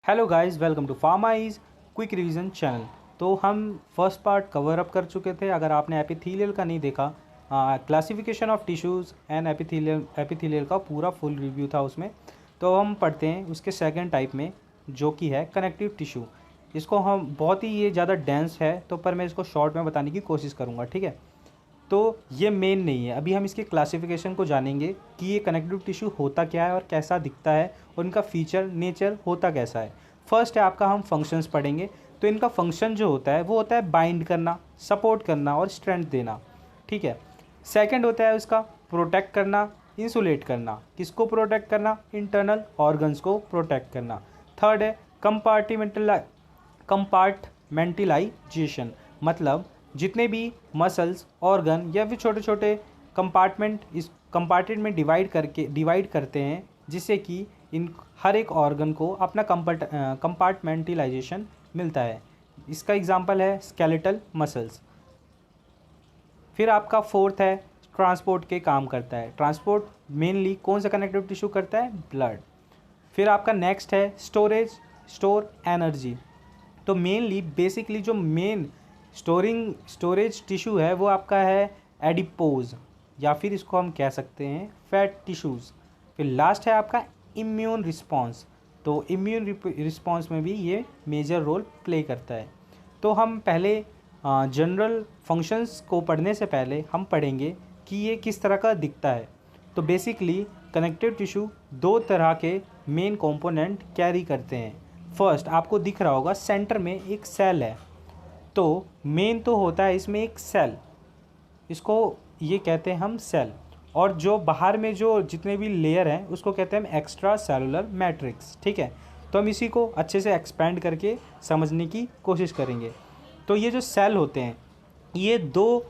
Hello guys, welcome to pharma is quick revision channel. तो हम first part cover up कर चुके थे। अगर आपने एपिथेलियल का नहीं देखा, classification of tissues and epithelial का पूरा फुल रिव्यू था उसमें। तो हम पढ़ते हैं उसके सेकंड टाइप में, जो कि है कनेक्टिव टिश्यू। इसको हम बहुत ही ये ज़्यादा डेंस है, तो पर मैं इसको शॉर्ट में बताने की कोशिश करूँगा, ठीक है। तो ये मेन नहीं है, अभी हम इसके क्लासिफिकेशन को जानेंगे कि ये कनेक्टिव टिश्यू होता क्या है और कैसा दिखता है और इनका फीचर नेचर होता कैसा है। फर्स्ट है आपका, हम फंक्शंस पढ़ेंगे। तो इनका फंक्शन जो होता है वो होता है बाइंड करना, सपोर्ट करना और स्ट्रेंथ देना, ठीक है। सेकंड होता है उसका प्रोटेक्ट करना, इंसुलेट करना। किसको प्रोटेक्ट करना? इंटरनल ऑर्गन्स को प्रोटेक्ट करना। थर्ड है कंपार्टमेंटलाइजेशन, मतलब जितने भी मसल्स, ऑर्गन या फिर छोटे छोटे कंपार्टमेंट इस कंपार्टमेंट में डिवाइड करते हैं, जिससे कि इन हर एक ऑर्गन को अपना कंपार्टमेंटलाइजेशन मिलता है। इसका एग्जांपल है स्केलेटल मसल्स। फिर आपका फोर्थ है ट्रांसपोर्ट के काम करता है। ट्रांसपोर्ट मेनली कौन सा कनेक्टिव टिश्यू करता है? ब्लड। फिर आपका नेक्स्ट है स्टोर एनर्जी। तो मेनली बेसिकली जो मेन स्टोरेज टिश्यू है वो आपका है एडिपोज, या फिर इसको हम कह सकते हैं फैट टिश्यूज़। फिर लास्ट है आपका इम्यून रिस्पॉन्स। तो इम्यून रिस्पॉन्स में भी ये मेजर रोल प्ले करता है। तो हम पहले जनरल फंक्शंस को पढ़ने से पहले हम पढ़ेंगे कि ये किस तरह का दिखता है। तो बेसिकली कनेक्टिव टिश्यू दो तरह के मेन कंपोनेंट कैरी करते हैं। फर्स्ट आपको दिख रहा होगा सेंटर में एक सेल है। तो मेन तो होता है इसमें एक सेल, इसको ये कहते हैं हम सेल। और जो बाहर में जो जितने भी लेयर हैं उसको कहते हैं हम एक्स्ट्रा सेलुलर मैट्रिक्स, ठीक है। तो हम इसी को अच्छे से एक्सपेंड करके समझने की कोशिश करेंगे। तो ये जो सेल होते हैं ये दो,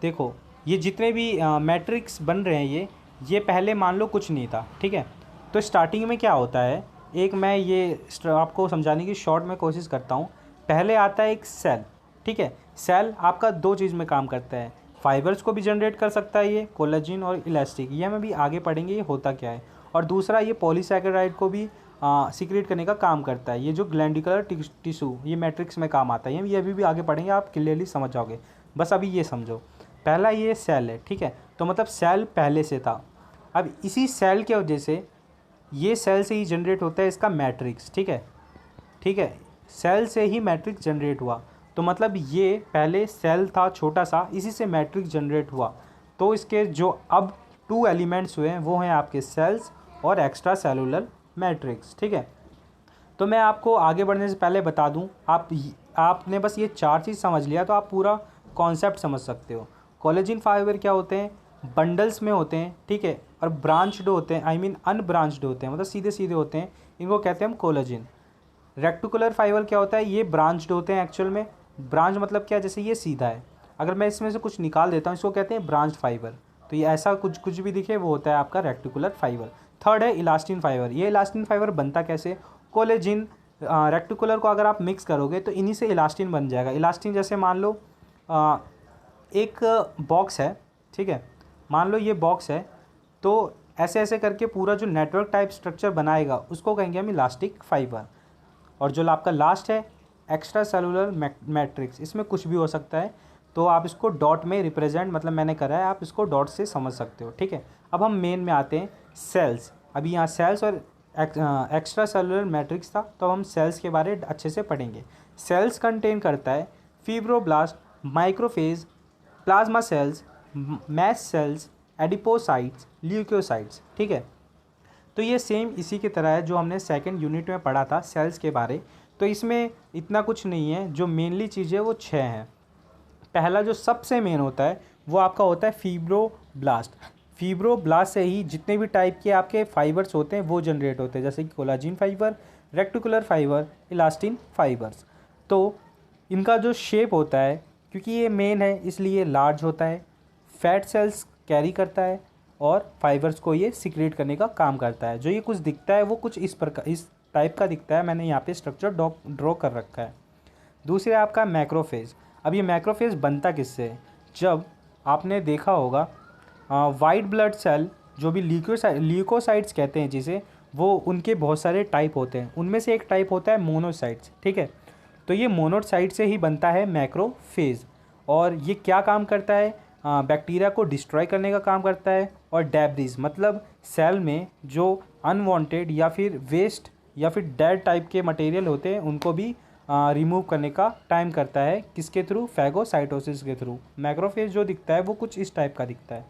देखो ये जितने भी मैट्रिक्स बन रहे हैं ये पहले मान लो कुछ नहीं था, ठीक है। तो स्टार्टिंग में क्या होता है, एक मैं ये आपको समझाने की शॉर्ट में कोशिश करता हूँ। पहले आता है एक सेल, ठीक है। सेल आपका दो चीज़ में काम करता है, फाइबर्स को भी जनरेट कर सकता है ये कोलेजिन और इलास्टिक, ये हम अभी आगे पढ़ेंगे ये होता क्या है। और दूसरा ये पॉलीसैकेराइड को भी सीक्रेट करने का काम करता है। ये जो ग्लैंडिकुलर टिश्यू ये मैट्रिक्स में काम आता है, ये अभी भी आगे पढ़ेंगे, आप क्लियरली समझ जाओगे। बस अभी ये समझो, पहला ये सेल है, ठीक है। तो मतलब सेल पहले से था। अब इसी सेल के वजह से ये सेल से ही जनरेट होता है इसका मैट्रिक्स, ठीक है, ठीक है। सेल से ही मैट्रिक्स जनरेट हुआ, तो मतलब ये पहले सेल था छोटा सा, इसी से मैट्रिक्स जनरेट हुआ। तो इसके जो अब टू एलिमेंट्स हुए हैं वो हैं आपके सेल्स और एक्स्ट्रा सेलुलर मैट्रिक्स, ठीक है। तो मैं आपको आगे बढ़ने से पहले बता दूं, आपने बस ये चार चीज़ समझ लिया तो आप पूरा कॉन्सेप्ट समझ सकते हो। कोलेजिन फाइबर क्या होते हैं? बंडल्स में होते हैं, ठीक है। और ब्रांच्ड होते हैं, आई मीन अनब्रांच्ड होते हैं, मतलब सीधे सीधे होते हैं, इनको कहते हैं हम कोलेजिन। रेक्टिकुलर फाइबर क्या होता है? ये ब्रांच्ड होते हैं एक्चुअल में। ब्रांच मतलब क्या? जैसे ये सीधा है, अगर मैं इसमें से कुछ निकाल देता हूँ इसको कहते हैं ब्रांच फाइबर। तो ये ऐसा कुछ भी दिखे वो होता है आपका रेक्टिकुलर फाइबर। थर्ड है इलास्टिन फाइबर। ये इलास्टिन फाइबर बनता कैसे? कोलेजिन रेक्टिकुलर को अगर आप मिक्स करोगे तो इन्हीं से इलास्टिन बन जाएगा। इलास्टिन जैसे मान लो एक बॉक्स है, ठीक है, मान लो ये बॉक्स है, तो ऐसे ऐसे करके पूरा जो नेटवर्क टाइप स्ट्रक्चर बनाएगा उसको कहेंगे हम इलास्टिक फाइबर। और जो आपका लास्ट है एक्स्ट्रा सेलुलर मैट्रिक्स, इसमें कुछ भी हो सकता है, तो आप इसको डॉट में रिप्रेजेंट, मतलब मैंने करा है, आप इसको डॉट से समझ सकते हो, ठीक है। अब हम मेन में आते हैं, सेल्स। अभी यहाँ सेल्स और एक्स्ट्रा सेलुलर मैट्रिक्स था, तो हम सेल्स के बारे में अच्छे से पढ़ेंगे। सेल्स कंटेन करता है fibroblast, macrophage, plasma cells, mast cells, adipocytes, leucocytes, ठीक है। तो ये सेम इसी की तरह है जो हमने सेकंड यूनिट में पढ़ा था सेल्स के बारे। तो इसमें इतना कुछ नहीं है, जो मेनली चीज़ें वो 6 हैं। पहला जो सबसे मेन होता है वो आपका होता है फीब्रोब्लास्ट। फीब्रोब्लास्ट से ही जितने भी टाइप के आपके फाइबर्स होते हैं वो जनरेट होते हैं, जैसे कि collagen fibre, reticular fibre, elastin fibres. तो इनका जो शेप होता है, क्योंकि ये मेन है इसलिए लार्ज होता है, फैट सेल्स कैरी करता है और फाइबर्स को ये सीक्रेट करने का काम करता है। जो ये कुछ दिखता है वो कुछ इस प्रकार इस टाइप का दिखता है, मैंने यहाँ पे स्ट्रक्चर ड्रॉ कर रखा है। दूसरे आपका मैक्रोफेज। अब ये मैक्रोफेज बनता किससे है? जब आपने देखा होगा वाइट ब्लड सेल, जो भी ल्यूकोसाइट्स कहते हैं जिसे, वो उनके बहुत सारे टाइप होते हैं, उनमें से एक टाइप होता है मोनोसाइट्स, ठीक है। तो ये मोनोसाइट से ही बनता है मैक्रोफेज, और ये क्या काम करता है, बैक्टीरिया को डिस्ट्रॉय करने का काम करता है, और डेब्रिज मतलब सेल में जो अनवांटेड या फिर वेस्ट या फिर डेड टाइप के मटेरियल होते हैं उनको भी रिमूव करने का टाइम करता है, किसके थ्रू, फैगोसाइटोसिस के थ्रू। मैक्रोफेज जो दिखता है वो कुछ इस टाइप का दिखता है।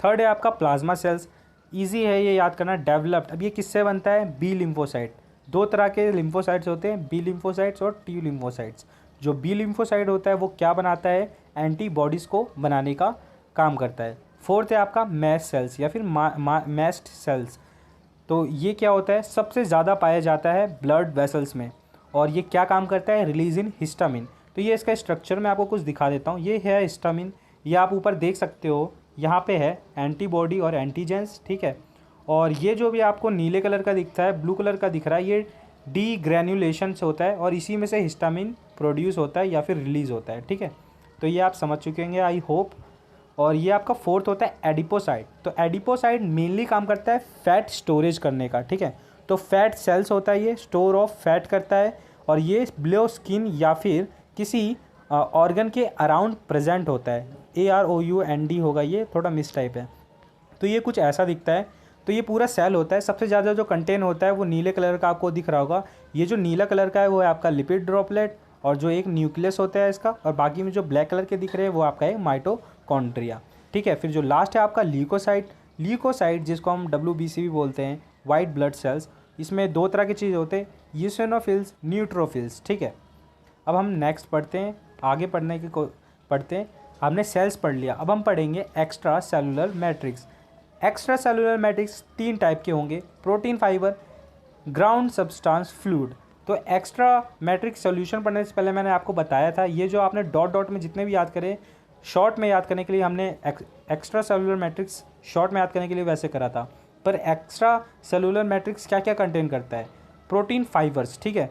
थर्ड है आपका प्लाज्मा सेल्स, इजी है ये याद करना, डेवलप्ड। अब ये किससे बनता है, बी लिम्फोसाइट। दो तरह के लिम्फोसाइट्स होते हैं, बी लिम्फोसाइट्स और टी लिम्फोसाइट्स। जो बी लिम्फोसाइट होता है वो क्या बनाता है, एंटीबॉडीज़ को बनाने का काम करता है। फोर्थ है आपका मैस्ट सेल्स या फिर मैस्ट सेल्स। तो ये क्या होता है, सबसे ज़्यादा पाया जाता है ब्लड वेसल्स में, और ये क्या काम करता है, रिलीज इन हिस्टामिन। तो ये इसका स्ट्रक्चर मैं आपको कुछ दिखा देता हूँ। ये है हिस्टामिन, ये आप ऊपर देख सकते हो, यहाँ पे है एंटीबॉडी और एंटीजेंस, ठीक है। और ये जो भी आपको नीले कलर का दिखता है, ब्लू कलर का दिख रहा है, ये डी ग्रैन्युलेशन से होता है और इसी में से हिस्टामिन प्रोड्यूस होता है या फिर रिलीज़ होता है, ठीक है। तो ये आप समझ चुके होंगे आई होप। और ये आपका फोर्थ होता है एडिपोसाइट। तो एडिपोसाइट मेनली काम करता है फैट स्टोरेज करने का, ठीक है। तो फैट सेल्स होता है, ये स्टोर ऑफ फैट करता है, और ये बिलो स्किन या फिर किसी ऑर्गन के अराउंड प्रेजेंट होता है। AROUND होगा, ये थोड़ा मिस टाइप है। तो ये कुछ ऐसा दिखता है। तो ये पूरा सेल होता है, सबसे ज़्यादा जो कंटेन होता है वो नीले कलर का आपको दिख रहा होगा। ये जो नीला कलर का है वो है आपका लिपिड ड्रॉपलेट, और जो एक न्यूक्लियस होता है इसका, और बाकी में जो ब्लैक कलर के दिख रहे हैं वो आपका है माइटोकॉन्ड्रिया, ठीक है। फिर जो लास्ट है आपका ल्यूकोसाइट। ल्यूकोसाइट जिसको हम WBC भी बोलते हैं, वाइट ब्लड सेल्स। इसमें दो तरह की चीज़ होते हैं, यूसिनोफिल्स, न्यूट्रोफिल्स, ठीक है। अब हम नेक्स्ट पढ़ते हैं, आगे पढ़ने की पढ़ते हैं। हमने सेल्स पढ़ लिया, अब हम पढ़ेंगे extra cellular matrix. Extra cellular matrix तीन टाइप के होंगे, protein, fibre, ground substance, fluid. तो एक्स्ट्रा मैट्रिक्स सॉल्यूशन पढ़ने से पहले मैंने आपको बताया था, ये जो आपने डॉट डॉट में जितने भी याद करे, शॉर्ट में याद करने के लिए हमने एक्स्ट्रा सेलुलर मैट्रिक्स शॉर्ट में याद करने के लिए वैसे करा था। पर एक्स्ट्रा सेलुलर मैट्रिक्स क्या क्या कंटेन करता है, प्रोटीन, फाइबर्स, ठीक है।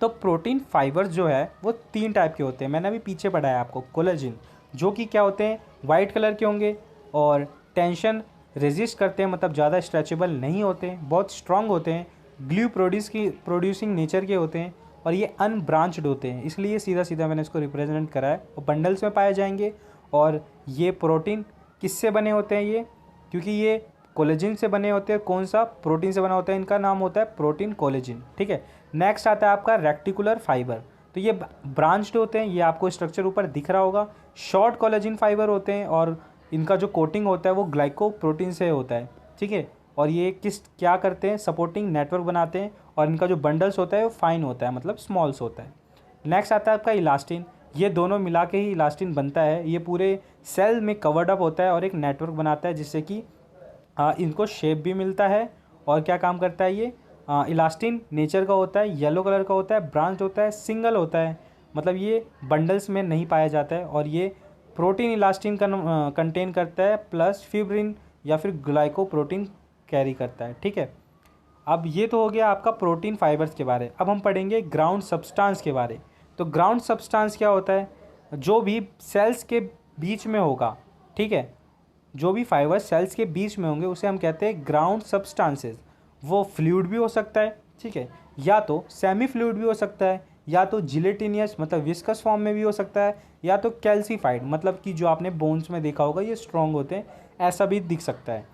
तो प्रोटीन फाइबर्स जो है वो तीन टाइप के होते हैं, मैंने अभी पीछे पढ़ाया आपको। कोलेजिन जो कि क्या होते हैं, वाइट कलर के होंगे, और टेंशन रेजिस्ट करते हैं, मतलब ज़्यादा स्ट्रेचेबल नहीं होते हैं, बहुत स्ट्रांग होते हैं, ग्लू प्रोड्यूसिंग नेचर के होते हैं, और ये अनब्रांच्ड होते हैं, इसलिए सीधा सीधा मैंने इसको रिप्रेजेंट करा है। और बंडल्स में पाए जाएंगे। और ये प्रोटीन किससे बने होते हैं, ये क्योंकि ये कोलेजिन से बने होते हैं। कौन सा प्रोटीन से बना होता है, इनका नाम होता है प्रोटीन कोलेजिन, ठीक है। नेक्स्ट आता है आपका रेक्टिकुलर फाइबर। तो ये ब्रांच्ड होते हैं, ये आपको स्ट्रक्चर ऊपर दिख रहा होगा। शॉर्ट कोलेजिन फाइबर होते हैं, और इनका जो कोटिंग होता है वो ग्लाइकोप्रोटीन से होता है, ठीक है। और ये क्या करते हैं, सपोर्टिंग नेटवर्क बनाते हैं, और इनका जो बंडल्स होता है वो फाइन होता है, मतलब स्मॉल्स होता है। नेक्स्ट आता है आपका इलास्टिन। ये दोनों मिला के ही इलास्टिन बनता है। ये पूरे सेल में कवर्ड अप होता है और एक नेटवर्क बनाता है, जिससे कि इनको शेप भी मिलता है। और क्या काम करता है ये, इलास्टिन नेचर का होता है, येलो कलर का होता है, ब्रांच होता है, सिंगल होता है, मतलब ये बंडल्स में नहीं पाया जाता है। और ये प्रोटीन इलास्टिन कंटेन करता है, प्लस फिब्रिन या फिर ग्लाइकोप्रोटीन कैरी करता है, ठीक है। अब ये तो हो गया आपका प्रोटीन फाइबर्स के बारे। अब हम पढ़ेंगे ग्राउंड सब्सटेंस के बारे। तो ग्राउंड सब्सटेंस क्या होता है, जो भी सेल्स के बीच में होगा, ठीक है, जो भी फाइबर सेल्स के बीच में होंगे उसे हम कहते हैं ग्राउंड सब्सटेंसेस। वो फ्लूइड भी हो सकता है, ठीक है, या तो सेमी फ्लूइड भी हो सकता है, या तो जिलेटिनियस मतलब विस्कस फॉर्म में भी हो सकता है, या तो कैल्सीफाइड मतलब कि जो आपने बोन्स में देखा होगा ये स्ट्रॉन्ग होते हैं, ऐसा भी दिख सकता है।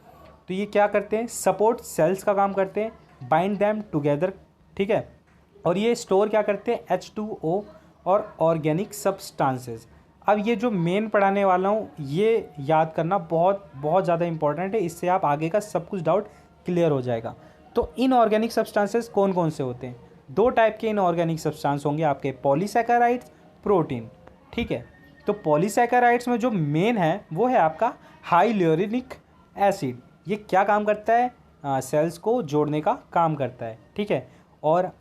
तो ये क्या करते हैं, सपोर्ट सेल्स का काम करते हैं, बाइंड दैम टुगेदर, ठीक है। और ये स्टोर क्या करते हैं, H2O और ऑर्गेनिक सब्सटेंसेस। अब ये जो मेन पढ़ाने वाला हूँ ये याद करना बहुत बहुत ज़्यादा इंपॉर्टेंट है, इससे आप आगे का सब कुछ डाउट क्लियर हो जाएगा। तो इनऑर्गेनिक सब्सटेंसेस कौन कौन से होते हैं, दो टाइप के इनऑर्गेनिक सब्सटेंस होंगे आपके, पॉलीसैकेराइड्स, प्रोटीन, ठीक है। तो पॉलीसैकेराइड्स में जो मेन है वो है आपका हाइल्यूरोनिक एसिड। ये क्या काम करता है, सेल्स को जोड़ने का काम करता है, ठीक है। और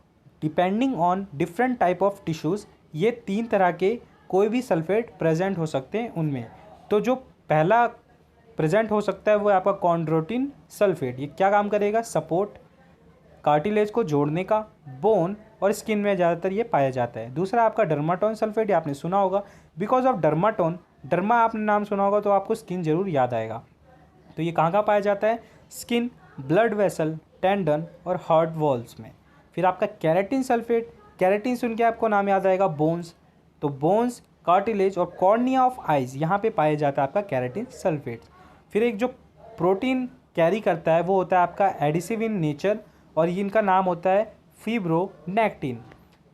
depending on different type of tissues ये तीन तरह के कोई भी सल्फेट प्रेजेंट हो सकते हैं उनमें। तो जो पहला प्रेजेंट हो सकता है वो है आपका कॉन्ड्रोटिन सल्फेट। ये क्या काम करेगा, सपोर्ट कार्टिलेज को जोड़ने का, बोन और स्किन में ज़्यादातर ये पाया जाता है। दूसरा आपका डर्माटोन सल्फेट, ये आपने सुना होगा, बिकॉज ऑफ डर्माटोन, डर्मा आपने नाम सुना होगा तो आपको स्किन जरूर याद आएगा। तो ये कहाँ कहाँ पाया जाता है, स्किन, ब्लड वेसल, टेंडन और हार्ट वॉल्स में। फिर आपका केराटिन सल्फेट, केराटिन सुन के आपको नाम याद आएगा बोन्स, तो बोन्स, कार्टिलेज और कॉर्निया ऑफ आइज, यहाँ पे पाया जाता है आपका केराटिन सल्फेट। फिर एक जो प्रोटीन कैरी करता है वो होता है आपका एडिसिव इन नेचर, और इनका नाम होता है फिब्रोनेक्टिन।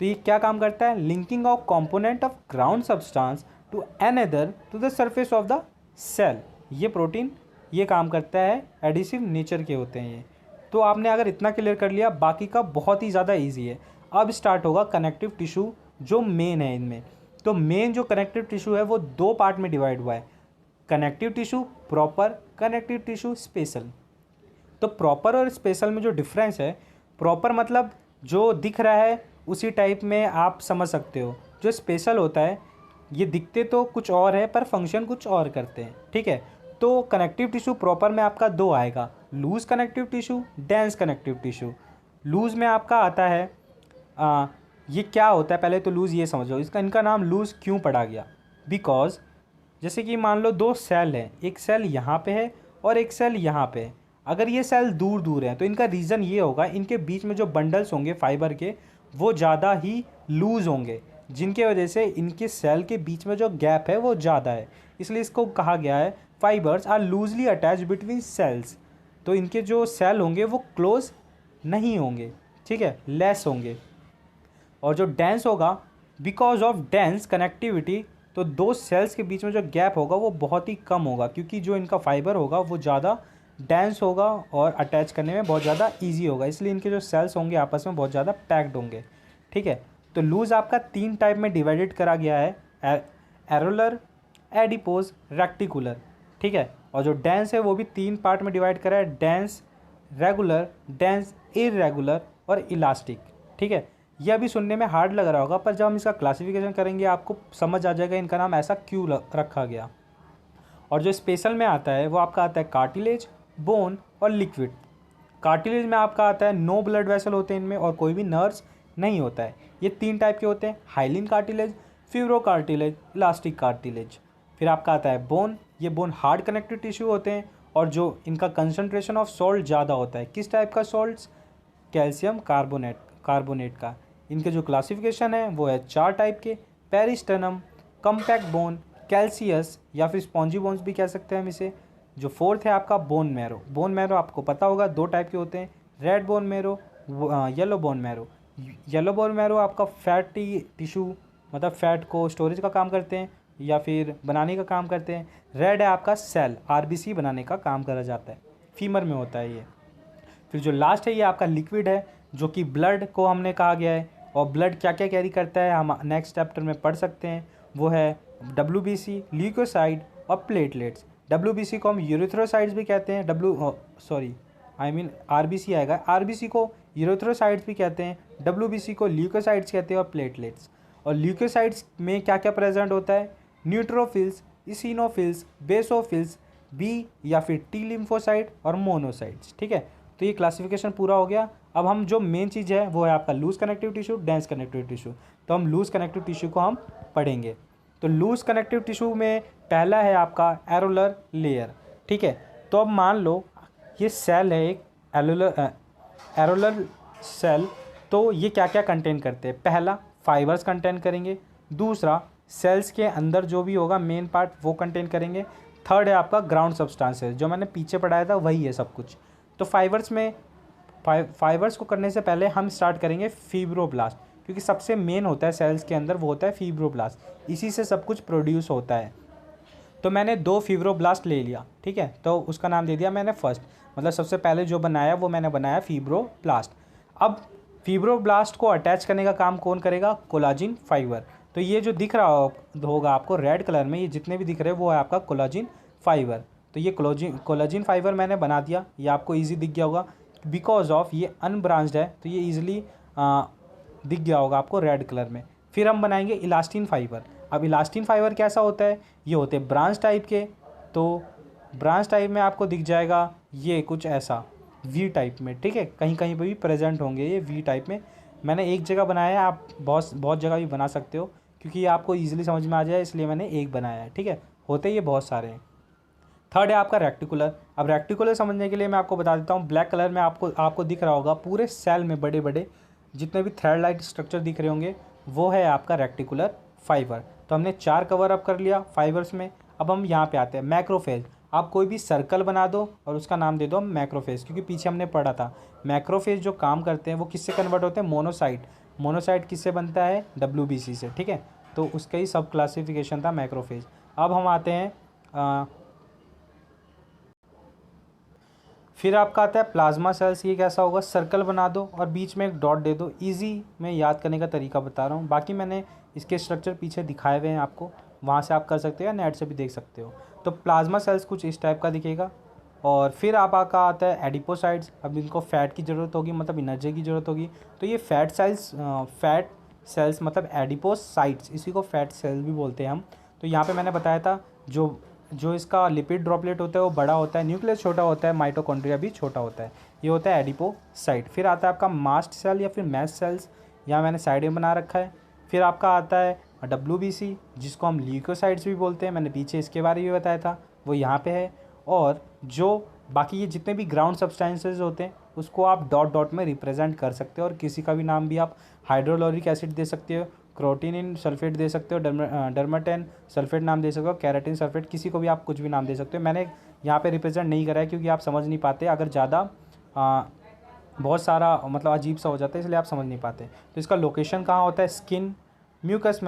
तो ये क्या काम करता है, linking of component of ground substance to another to the surface of the cell. ये प्रोटीन ये काम करता है, एडिसिव नेचर के होते हैं ये। तो आपने अगर इतना क्लियर कर लिया, बाकी का बहुत ही ज़्यादा ईजी है। अब स्टार्ट होगा कनेक्टिव टिश्यू जो मेन है इनमें। तो मेन जो कनेक्टिव टिश्यू है वो दो पार्ट में डिवाइड हुआ है, connective tissue proper, connective tissue special. तो प्रॉपर और स्पेशल में जो डिफरेंस है, प्रॉपर मतलब जो दिख रहा है उसी टाइप में आप समझ सकते हो। जो स्पेशल होता है ये दिखते तो कुछ और है पर फंक्शन कुछ और करते हैं, ठीक है। तो कनेक्टिव टिश्यू प्रॉपर में आपका दो आएगा, loose connective tissue, dense connective tissue. Loose में आपका आता है ये क्या होता है, पहले तो लूज ये समझो, इनका नाम लूज क्यों पड़ा गया, बिकॉज जैसे कि मान लो दो सेल हैं, एक सेल यहाँ पे है और एक सेल यहाँ पे है। अगर ये सेल दूर दूर है तो इनका रीज़न ये होगा, इनके बीच में जो बंडल्स होंगे फाइबर के वो ज़्यादा ही लूज़ होंगे, जिनके वजह से इनके सेल के बीच में जो गैप है वो ज़्यादा है, इसलिए इसको कहा गया है fibres are loosely attach between cells. तो इनके जो सेल होंगे वो क्लोज नहीं होंगे, ठीक है, लेस होंगे। और जो डेंस होगा, बिकॉज ऑफ डेंस कनेक्टिविटी, तो दो सेल्स के बीच में जो गैप होगा वो बहुत ही कम होगा, क्योंकि जो इनका फाइबर होगा वो ज़्यादा डेंस होगा और अटैच करने में बहुत ज़्यादा इजी होगा, इसलिए इनके जो सेल्स होंगे आपस में बहुत ज़्यादा पैक्ड होंगे, ठीक है। तो लूज आपका तीन टाइप में डिवाइडेड करा गया है, एरोलर, एडिपोज, रेक्टिकुलर, ठीक है। और जो डेंस है वो भी तीन पार्ट में डिवाइड करा है, डेंस रेगुलर, डेंस इरेगुलर और इलास्टिक, ठीक है। यह अभी सुनने में हार्ड लग रहा होगा, पर जब हम इसका क्लासिफिकेशन करेंगे आपको समझ आ जाएगा इनका नाम ऐसा क्यों रखा गया। और जो स्पेशल में आता है वो आपका आता है कार्टिलेज, बोन और लिक्विड। कार्टिलेज में आपका आता है नो ब्लड वेसल होते हैं इनमें और कोई भी नर्व्स नहीं होता है। ये तीन टाइप के होते हैं, hyaline cartilage, fibro cartilage, elastic cartilage. फिर आपका आता है बोन, ये बोन हार्ड कनेक्टिव टिश्यू होते हैं और जो इनका कंसंट्रेशन ऑफ सॉल्ट ज़्यादा होता है। किस टाइप का सॉल्ट्स, कैल्शियम कार्बोनेट का। इनके जो क्लासिफिकेशन है वो है चार टाइप के, पेरिस्टनम, कम्पैक्ट बोन, कैल्सियस या फिर स्पॉन्जी बोन्स भी कह सकते हैं हम इसे। जो फोर्थ है आपका बोन मैरो। बोन मैरो आपको पता होगा दो टाइप के होते हैं, red bone marrow, yellow bone marrow. Yellow bone marrow आपका फैटी टिश्यू मतलब फैट को स्टोरेज का काम करते हैं या फिर बनाने का काम करते हैं। रेड है आपका सेल, आरबीसी बनाने का काम करा जाता है, फीमर में होता है ये। फिर जो लास्ट है ये आपका लिक्विड है, जो कि ब्लड को हमने कहा गया है, और ब्लड क्या क्या कैरी करता है हम नेक्स्ट चैप्टर में पढ़ सकते हैं। वो है WBC, ल्यूकोसाइड और प्लेटलेट्स। WBC को हम यूरेथ्रोसाइड्स भी कहते हैं, RBC आएगा, RBC को यूरेथ्रोसाइड्स भी कहते हैं, WBC को ल्यूकोसाइड्स कहते हैं और प्लेटलेट्स। और ल्यूकोसाइड्स में क्या क्या प्रेजेंट होता है, न्यूट्रोफिल्स, इसिनोफिल्स, बेसोफिल्स, बी या फिर टी लिम्फोसाइट और मोनोसाइट्स, ठीक है। तो ये क्लासिफिकेशन पूरा हो गया। अब हम जो मेन चीज़ है वो है आपका loose connective tissue, dense connective tissue. तो हम लूज कनेक्टिव टिश्यू को हम पढ़ेंगे। तो लूज कनेक्टिव टिश्यू में पहला है आपका एरोलर लेयर, ठीक है। तो अब मान लो ये सेल है एक एरोलर सेल, तो ये क्या क्या कंटेन करते हैं, पहला फाइबर्स कंटेन करेंगे, दूसरा सेल्स के अंदर जो भी होगा मेन पार्ट वो कंटेन करेंगे, थर्ड है आपका ग्राउंड सब्सटेंसेस, जो मैंने पीछे पढ़ाया था वही है सब कुछ। तो फाइबर्स में फाइबर्स को करने से पहले हम स्टार्ट करेंगे फिब्रोब्लास्ट, क्योंकि सबसे मेन होता है सेल्स के अंदर वो होता है फिब्रोब्लास्ट, इसी से सब कुछ प्रोड्यूस होता है। तो मैंने दो फिब्रोब्लास्ट ले लिया, ठीक है, तो उसका नाम दे दिया मैंने फर्स्ट, मतलब सबसे पहले जो बनाया वो मैंने बनाया फिब्रोब्लास्ट। अब फिब्रोब्लास्ट को अटैच करने का काम कौन करेगा, कोलाजिन फाइबर। तो ये जो दिख रहा होगा आपको रेड कलर में, ये जितने भी दिख रहे हैं वो है आपका कोलाजिन फाइबर। तो ये कोलाजिन फाइबर मैंने बना दिया, ये आपको ईजी दिख गया होगा, बिकॉज ऑफ ये अनब्रांच्ड है तो ये ईजिली दिख गया होगा आपको रेड कलर में। फिर हम बनाएंगे इलास्टिन फाइबर। अब इलास्टिन फाइबर कैसा होता है, ये होते हैं ब्रांच टाइप के। तो ब्रांच टाइप में आपको दिख जाएगा ये कुछ ऐसा वी टाइप में, ठीक है, कहीं कहीं पर भी प्रेजेंट होंगे ये वी टाइप में। मैंने एक जगह बनाया है, आप बहुत जगह भी बना सकते हो, क्योंकि ये आपको ईजिली समझ में आ जाए इसलिए मैंने एक बनाया है, ठीक है, होते ये बहुत सारे हैं। थर्ड है आपका रेक्टिकुलर। अब रेक्टिकुलर समझने के लिए मैं आपको बता देता हूँ, ब्लैक कलर में आपको दिख रहा होगा पूरे सेल में बड़े बड़े जितने भी थ्रेड लाइट स्ट्रक्चर दिख रहे होंगे, वो है आपका रेक्टिकुलर फाइबर। तो हमने 4 कवर अप कर लिया फाइबर्स में। अब हम यहाँ पे आते हैं मैक्रोफेज। आप कोई भी सर्कल बना दो और उसका नाम दे दो मैक्रोफेज, क्योंकि पीछे हमने पढ़ा था मैक्रोफेज जो काम करते हैं वो किससे कन्वर्ट होते हैं, मोनोसाइट। मोनोसाइट किससे बनता है, WBC से, ठीक है। तो उसका ही सब क्लासिफिकेशन था मैक्रोफेज। अब हम आते हैं फिर आपका आता है प्लाज्मा सेल्स। ये कैसा होगा, सर्कल बना दो और बीच में एक डॉट दे दो। इजी में याद करने का तरीका बता रहा हूँ, बाकी मैंने इसके स्ट्रक्चर पीछे दिखाए हुए हैं आपको, वहाँ से आप कर सकते हो या नेट से भी देख सकते हो। तो प्लाज्मा सेल्स कुछ इस टाइप का दिखेगा। और फिर आपका आता है एडिपोसाइड्स। अब इनको फैट की ज़रूरत होगी, मतलब एनर्जी की ज़रूरत होगी, तो ये फैट सेल्स मतलब एडिपोसाइट्स, इसी को फैट सेल्स भी बोलते हैं हम। तो यहाँ पे मैंने बताया था जो इसका लिपिड ड्रॉपलेट होता है वो बड़ा होता है, न्यूक्लियस छोटा होता है, माइटोकॉन्ड्रिया भी छोटा होता है, ये होता है एडिपोसाइट। फिर आता है आपका मास्ट सेल या फिर मैस्ट सेल्स, यहाँ मैंने साइड में बना रखा है। फिर आपका आता है WBC, जिसको हम ल्यूकोसाइट्स भी बोलते हैं, मैंने पीछे इसके बारे में बताया था, वो यहाँ पे है। और जो बाकी ये जितने भी ग्राउंड सब्सटेंसेज होते हैं उसको आप डॉट डॉट में रिप्रेजेंट कर सकते हो, और किसी का भी नाम भी आप हाइड्रोक्लोरिक एसिड दे सकते हो, क्रोटिनिन सल्फेट दे सकते हो, डर्माटेन सल्फेट नाम दे सकते हो, कैराटिन सल्फेट, किसी को भी आप कुछ भी नाम दे सकते हो। मैंने यहाँ पे रिप्रेजेंट नहीं करा है क्योंकि आप समझ नहीं पाते, अगर ज़्यादा बहुत सारा मतलब अजीब सा हो जाता है, इसलिए आप समझ नहीं पाते। तो इसका लोकेशन कहाँ होता है, स्किन, म्यूकस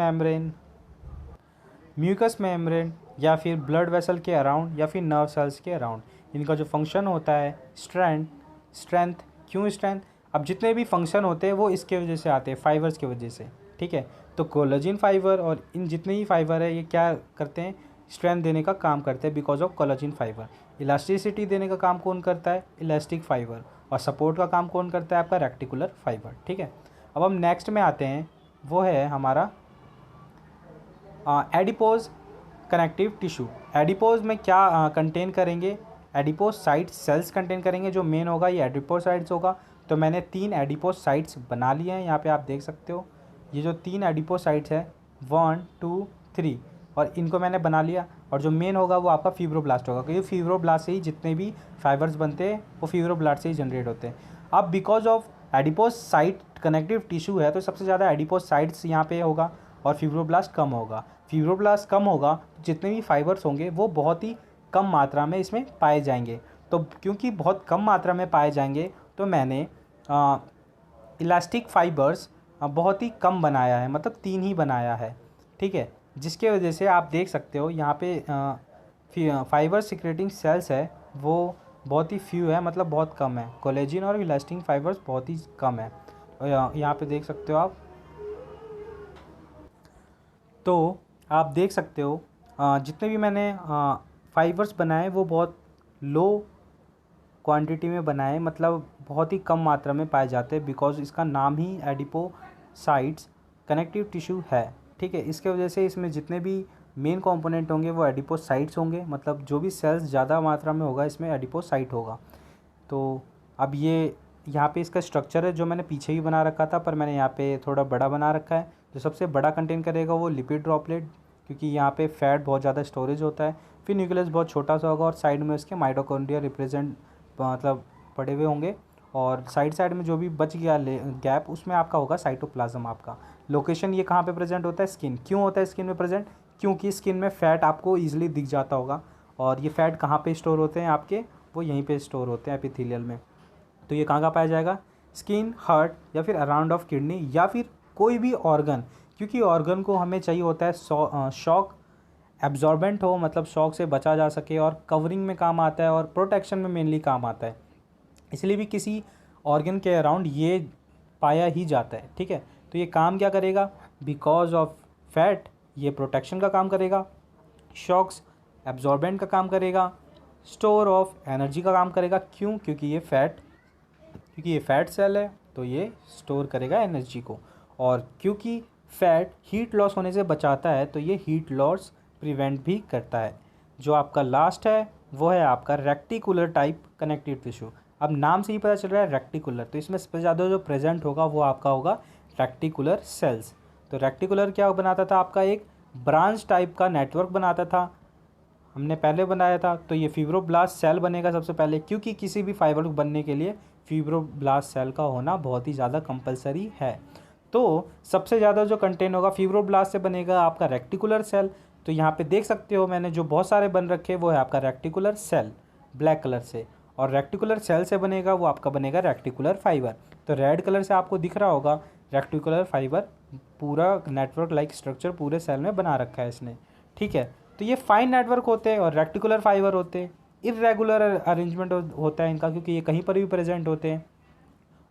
मेम्ब्रेन या फिर ब्लड वेसल के अराउंड या फिर नर्व सेल्स के अराउंड। इनका जो फंक्शन होता है स्ट्रेंथ। क्यों स्ट्रेंथ, अब जितने भी फंक्शन होते हैं वो इसके वजह से आते हैं, फाइबर्स की वजह से, ठीक है। तो कोलेजन फाइबर और इन जितने ही फाइबर है ये क्या करते हैं, स्ट्रेंथ देने का काम करते हैं because of collagen fibre. Elasticity देने का काम कौन करता है, इलास्टिक फाइबर। और सपोर्ट का काम कौन करता है, आपका रेक्टिकुलर फाइबर, ठीक है। अब हम नेक्स्ट में आते हैं, वो है हमारा एडिपोज कनेक्टिव टिश्यू। एडिपोज में क्या कंटेन करेंगे, एडिपोसाइट सेल्स कंटेन करेंगे। जो मेन होगा ये एडिपोसाइट्स होगा। तो मैंने 3 एडिपोसाइट्स बना लिए हैं, यहाँ पे आप देख सकते हो। ये जो 3 एडिपोसाइट्स है 1 2 3, और इनको मैंने बना लिया। और जो मेन होगा वो आपका फिब्रोब्लास्ट होगा, क्योंकि फिब्रोब्लास्ट से ही जितने भी फाइबर्स बनते हैं वो फिब्रोब्लास्ट से ही जनरेट होते हैं। अब because of adipocyte connective tissue है तो सबसे ज़्यादा एडिपोसाइट्स यहाँ पे होगा और फिब्रोब्लास्ट कम होगा। फिब्रोब्लास्ट कम होगा तो जितने भी फाइबर्स होंगे वो बहुत ही कम मात्रा में इसमें पाए जाएंगे। तो क्योंकि बहुत कम मात्रा में पाए जाएंगे तो मैंने इलास्टिक फाइबर्स बहुत ही कम बनाया है, मतलब 3 ही बनाया है, ठीक है। जिसके वजह से आप देख सकते हो यहाँ पे फाइबर सिक्रेटिंग सेल्स है वो बहुत ही फ्यू है, मतलब बहुत कम है। कोलेजिन और इलास्टिक फाइबर्स बहुत ही कम है, और यहाँ पे देख सकते हो आप। तो आप देख सकते हो जितने भी मैंने फाइबर्स बनाए वो बहुत लो क्वांटिटी में बनाए, मतलब बहुत ही कम मात्रा में पाए जाते हैं, बिकॉज इसका नाम ही एडिपोसाइट्स कनेक्टिव टिश्यू है, ठीक है। इसके वजह से इसमें जितने भी मेन कंपोनेंट होंगे वो एडिपोसाइट्स होंगे, मतलब जो भी सेल्स ज़्यादा मात्रा में होगा इसमें एडिपोसाइट होगा। तो अब ये यहाँ पे इसका स्ट्रक्चर है जो मैंने पीछे ही बना रखा था, पर मैंने यहाँ पे थोड़ा बड़ा बना रखा है। जो सबसे बड़ा कंटेन करेगा वो लिपिड ड्रॉपलेट, क्योंकि यहाँ पे फैट बहुत ज़्यादा स्टोरेज होता है। फिर न्यूक्लियस बहुत छोटा सा होगा और साइड में उसके माइटोकॉन्ड्रिया रिप्रेजेंट मतलब पड़े हुए होंगे, और साइड में जो भी बच गया गैप उसमें आपका होगा साइटोप्लाज्म। आपका लोकेशन ये कहाँ पे प्रेजेंट होता है, स्किन। क्यों होता है स्किन में प्रेजेंट, क्योंकि स्किन में फ़ैट आपको ईजिली दिख जाता होगा, और ये फ़ैट कहाँ पे स्टोर होते हैं आपके, वो यहीं पे स्टोर होते हैं एपिथेलियल में। तो ये कहाँ पाया जाएगा, स्किन, हार्ट या फिर अराउंड ऑफ किडनी या फिर कोई भी ऑर्गन, क्योंकि ऑर्गन को हमें चाहिए होता है शॉक एब्जॉर्बेंट हो, मतलब शॉक से बचा जा सके, और कवरिंग में काम आता है और प्रोटेक्शन में मेनली काम आता है। इसलिए भी किसी ऑर्गन के अराउंड ये पाया ही जाता है, ठीक है। तो ये काम क्या करेगा, बिकॉज ऑफ फैट ये प्रोटेक्शन का काम करेगा, शॉक्स एब्जॉर्बेंट का काम करेगा, स्टोर ऑफ एनर्जी का काम करेगा। क्यों, क्योंकि ये फैट सेल है तो ये स्टोर करेगा एनर्जी को, और क्योंकि फैट हीट लॉस होने से बचाता है तो ये हीट लॉस प्रिवेंट भी करता है। जो आपका लास्ट है वो है आपका रेक्टिकुलर टाइप कनेक्टिव टिश्यू। अब नाम से ही पता चल रहा है रेक्टिकुलर, तो इसमें सबसे ज़्यादा जो प्रेजेंट होगा वो आपका होगा रेक्टिकुलर सेल्स। तो रेक्टिकुलर क्या बनाता था, आपका एक ब्रांच टाइप का नेटवर्क बनाता था हमने पहले बनाया था, तो ये फिब्रोब्लास्ट सेल बनेगा सबसे पहले, क्योंकि किसी भी फाइबर को बनने के लिए फिब्रोब्लास्ट सेल का होना बहुत ही ज़्यादा कंपलसरी है। तो सबसे ज़्यादा जो कंटेंट होगा फिब्रोब्लास्ट से बनेगा आपका रेक्टिकुलर सेल। तो यहाँ पे देख सकते हो मैंने जो बहुत सारे बन रखे हैं वो है आपका रेक्टिकुलर सेल ब्लैक कलर से, और रेक्टिकुलर सेल से बनेगा वो आपका बनेगा रेक्टिकुलर फाइबर। तो रेड कलर से आपको दिख रहा होगा रेक्टिकुलर फाइबर, पूरा नेटवर्क लाइक स्ट्रक्चर पूरे सेल में बना रखा है इसने, ठीक है। तो ये फाइन नेटवर्क होते हैं और रेक्टिकुलर फाइबर होते हैं। इर्रेगुलर अरेंजमेंट होता है इनका, क्योंकि ये कहीं पर भी प्रेजेंट होते हैं,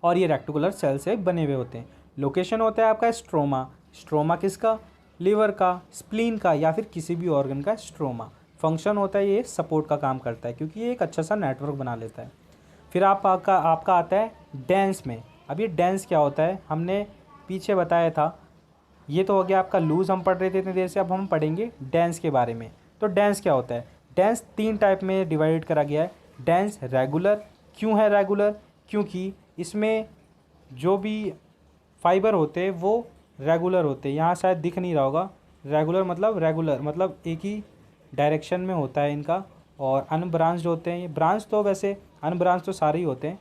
और ये रेक्टिकुलर सेल से बने हुए होते हैं। लोकेशन होता है आपका स्ट्रोमा। स्ट्रोमा किसका? लीवर का, स्प्लीन का, या फिर किसी भी ऑर्गन का स्ट्रोमा। फंक्शन होता है ये सपोर्ट का काम करता है, क्योंकि ये एक अच्छा सा नेटवर्क बना लेता है। फिर आपका आता है डेंस में। अब ये डेंस क्या होता है हमने पीछे बताया था, ये तो हो गया आपका लूज हम पढ़ रहे थे इतनी देर से। अब हम पढ़ेंगे डेंस के बारे में। तो डेंस क्या होता है? डेंस 3 टाइप में डिवाइड करा गया है। Dense regular. क्यों है रेगुलर? क्योंकि इसमें जो भी फाइबर होते हैं वो रेगुलर होते हैं। यहाँ शायद दिख नहीं रहा होगा, रेगुलर मतलब एक ही डायरेक्शन में होता है इनका, और अनब्रांच्ड होते हैं ये। ब्रांच तो वैसे अनब्रांच तो सारे ही होते हैं,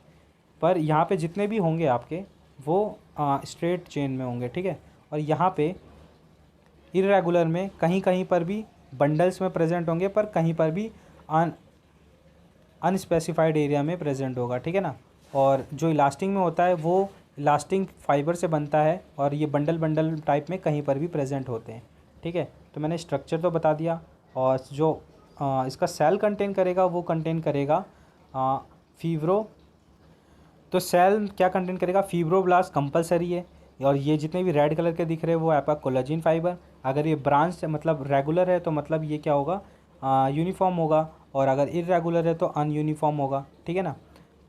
पर यहाँ पे जितने भी होंगे आपके वो स्ट्रेट चेन में होंगे, ठीक है। और यहाँ पे इरेगुलर में कहीं कहीं पर भी बंडल्स में प्रेजेंट होंगे, पर कहीं पर भी अनस्पेसिफाइड एरिया में प्रेजेंट होगा, ठीक है ना। और जो इलास्टिक में होता है वो इलास्टिक फाइबर से बनता है, और ये बंडल टाइप में कहीं पर भी प्रेजेंट होते हैं, ठीक है। तो मैंने स्ट्रक्चर तो बता दिया, और जो इसका सेल कंटेन करेगा वो कंटेन करेगा फीब्रो। तो सेल क्या कंटेन करेगा? फिब्रोब्लास्ट कंपलसरी है, और ये जितने भी रेड कलर के दिख रहे हैं वो आपका कोलेजन फाइबर। अगर ये ब्रांच मतलब रेगुलर है तो मतलब ये क्या होगा? यूनिफॉर्म होगा, और अगर इरेगुलर है तो अनयूनिफॉर्म होगा, ठीक है ना।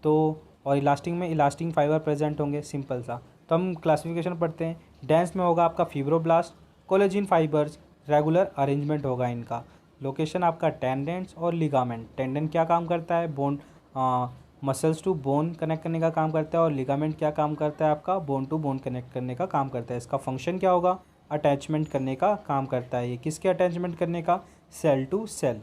तो और इलास्टिक में इलास्टिक फाइबर प्रेजेंट होंगे, सिंपल सा। तो हम क्लासिफिकेशन पढ़ते हैं। डेंस में होगा आपका fibroblast, collagen fibres, regular arrangement होगा इनका। लोकेशन आपका टेंडेंस और लिगामेंट। टेंडेंट क्या काम करता है? Bone muscles to bone connect करने का काम करता है, और लिगामेंट क्या काम करता है आपका? बोन टू बोन कनेक्ट करने का काम करता है। इसका फंक्शन क्या होगा? अटैचमेंट करने का काम करता है। ये किसके अटैचमेंट करने का? Cell to cell.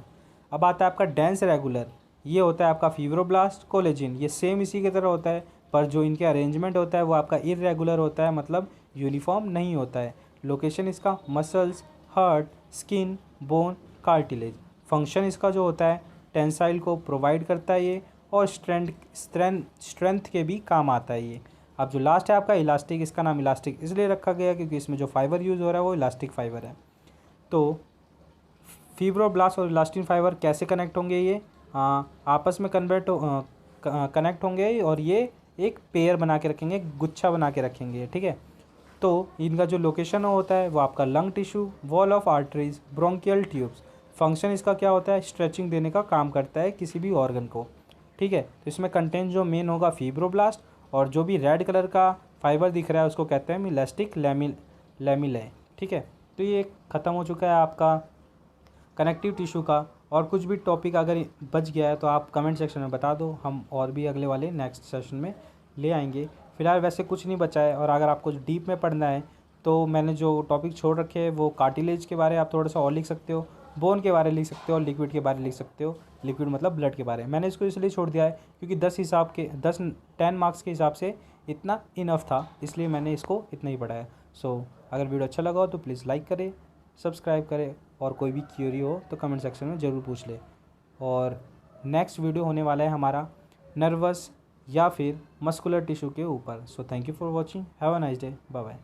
अब आता है आपका डेंस रेगुलर। ये होता है आपका फिब्रोब्लास्ट, कोलेजन, ये सेम इसी की तरह होता है, पर जो इनके अरेंजमेंट होता है वो आपका इरेगुलर होता है, मतलब यूनिफॉर्म नहीं होता है। लोकेशन इसका muscles, heart, skin, bone, cartilage. Function इसका जो होता है टेंसाइल को प्रोवाइड करता है ये, और स्ट्रेंथ के भी काम आता है ये। अब जो लास्ट है आपका इलास्टिक। इसका नाम इलास्टिक इसलिए रखा गया क्योंकि इसमें जो फाइबर यूज़ हो रहा है वो इलास्टिक फाइबर है। तो फिब्रोब्लास्ट और इलास्टिन फाइबर कैसे कनेक्ट होंगे? ये आपस में कनेक्ट होंगे, और ये एक पेयर बना के रखेंगे, गुच्छा बना के रखेंगे, ठीक है। तो इनका जो लोकेशन होता है वो आपका lung tissue, wall of arteries, bronchial tubes. Function इसका क्या होता है? स्ट्रेचिंग देने का काम करता है किसी भी ऑर्गन को, ठीक है। तो इसमें कंटेंट जो मेन होगा फिब्रोब्लास्ट, और जो भी रेड कलर का फाइबर दिख रहा है उसको कहते हैं इलास्टिक लैमिले, ठीक है। तो ये ख़त्म हो चुका है आपका कनेक्टिव टिश्यू का। और कुछ भी टॉपिक अगर बच गया है तो आप कमेंट सेक्शन में बता दो, हम और भी अगले वाले नेक्स्ट सेशन में ले आएंगे। फिलहाल वैसे कुछ नहीं बचा है, और अगर आपको डीप में पढ़ना है तो मैंने जो टॉपिक छोड़ रखे हैं वो कार्टिलेज के बारे आप थोड़ा सा और लिख सकते हो, बोन के बारे लिख सकते हो, और लिक्विड के बारे लिख सकते हो। लिक्विड मतलब ब्लड के बारे में। मैंने इसको इसलिए छोड़ दिया है क्योंकि 10 मार्क्स के हिसाब से इतना इनफ था, इसलिए मैंने इसको इतना ही पढ़ा है। सो अगर वीडियो अच्छा लगा हो तो प्लीज़ लाइक करें, सब्सक्राइब करें, और कोई भी क्यूरी हो तो कमेंट सेक्शन में ज़रूर पूछ ले। और नेक्स्ट वीडियो होने वाला है हमारा नर्वस या फिर मस्कुलर टिश्यू के ऊपर। So thank you for watching, have a nice day, bye bye.